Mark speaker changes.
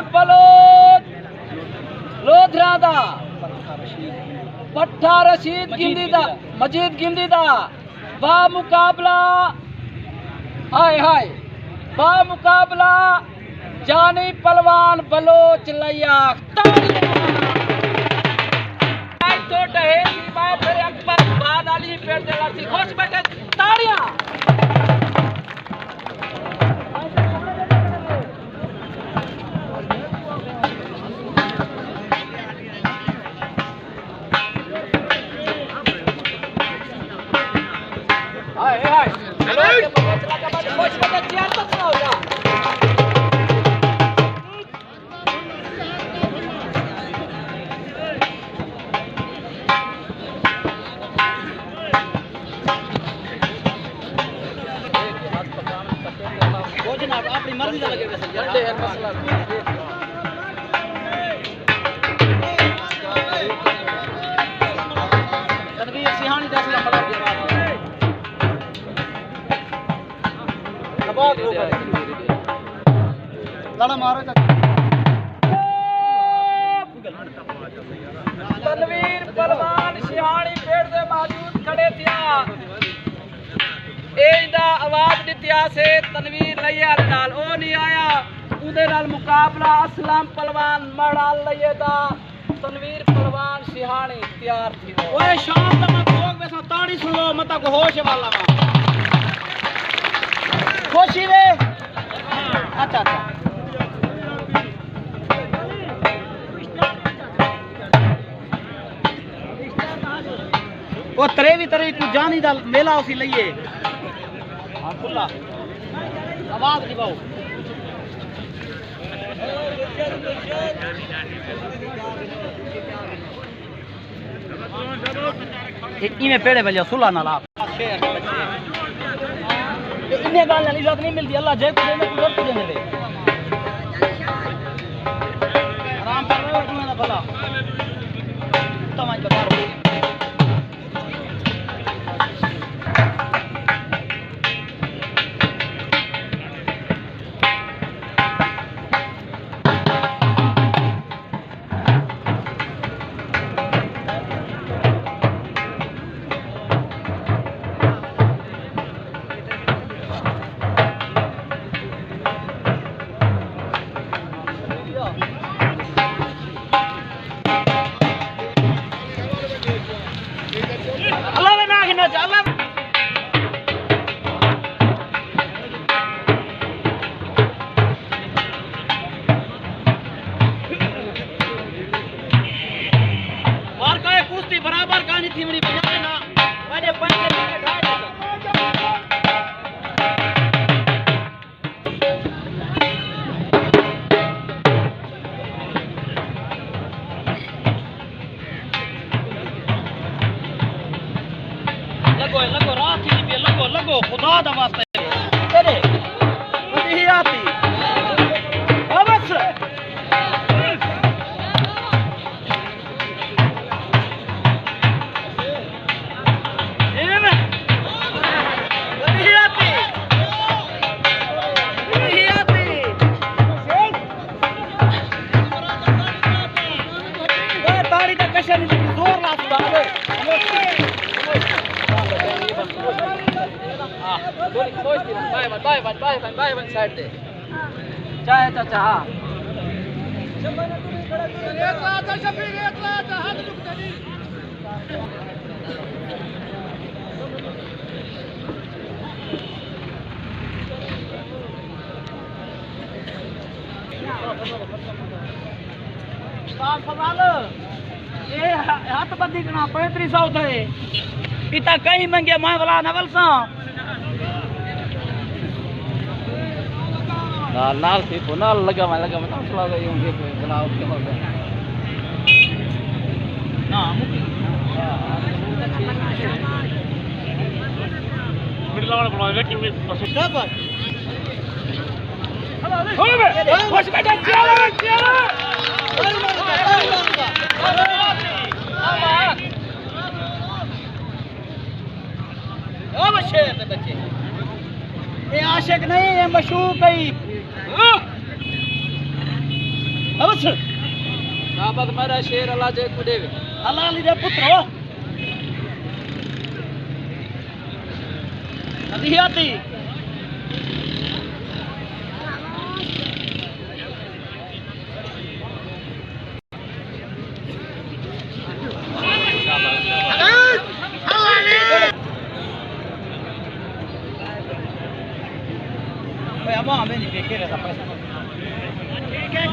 Speaker 1: पहलवान बलोच लोधरा दा पट्ठा रशीद गिंदी दा मजीद गिंदी दा बा मुकाबला हाय हाय बा मुकाबला जानी पहलवान बलोच लिया तो डहेसी बाय फिर अकबर बाद अली पेड़ दे लासी खुश बैठे ताड़ियां हाय हाय चलो खुश बैठे तैयार तो हो जा अपनी मर्जी का लगे वैसे झंडे है मसला तनवीर सिहानी 10 नंबर की बात दबाव दो लड़ा मारो तनवीर पहलवान सिहानी पेड़ से मौजूद खड़े थिया एदा आवाज दित्या से तनवीर लैया नाल ओ नहीं आया उदे नाल मुकाबला असलम पहलवान मड़ाल लैया दा तनवीर पहलवान सिहानी तैयार थी ओए शाम दा मैं भोग वैसा ताड़ी सुनो मता को होश वाला वा खुशी वे अच्छा अच्छा ओ तरेवी तरे को जानी दा मेला उसी लइए हां खुला आवाज दिखाओ इने पेड़े बलिया सुला ना ला इन्हें गाल वाली इज्जत नहीं मिलती अल्लाह जय को देने को जरूरत देने दे आराम कर रहे हो तुम्हें भला तमाम बता रहा हूं बराबर कहानी थी मेरी बजाने ना मैंने पैसे लेके ढाई लगो लगो रात ही पे लगो लगो खुदा दा वास्ते तेरे नहीं आती बस बाय साइड दे चाहे चाचा हां ये हाथ बदी कना 3500 थे पिता कहीं मंगे मैं वाला नवल सा नाल थी तो नाल लगा मैं ना चला गई होंगे कोई बनाओ के हो गया ना मिडल वाला बनाओ वेटिंग में सब हो बे खुश बैठा चलो चलो ओ बच्चे बच्चे ये आशिक नहीं है मशूक है
Speaker 2: अवसर
Speaker 1: शाबाद मेरा शेर अल्लाह जे को देवे
Speaker 2: अल्लाह ली दे पुत्र हो हदियाती Vamos a ver ni qué quiere esa presa. ठीक है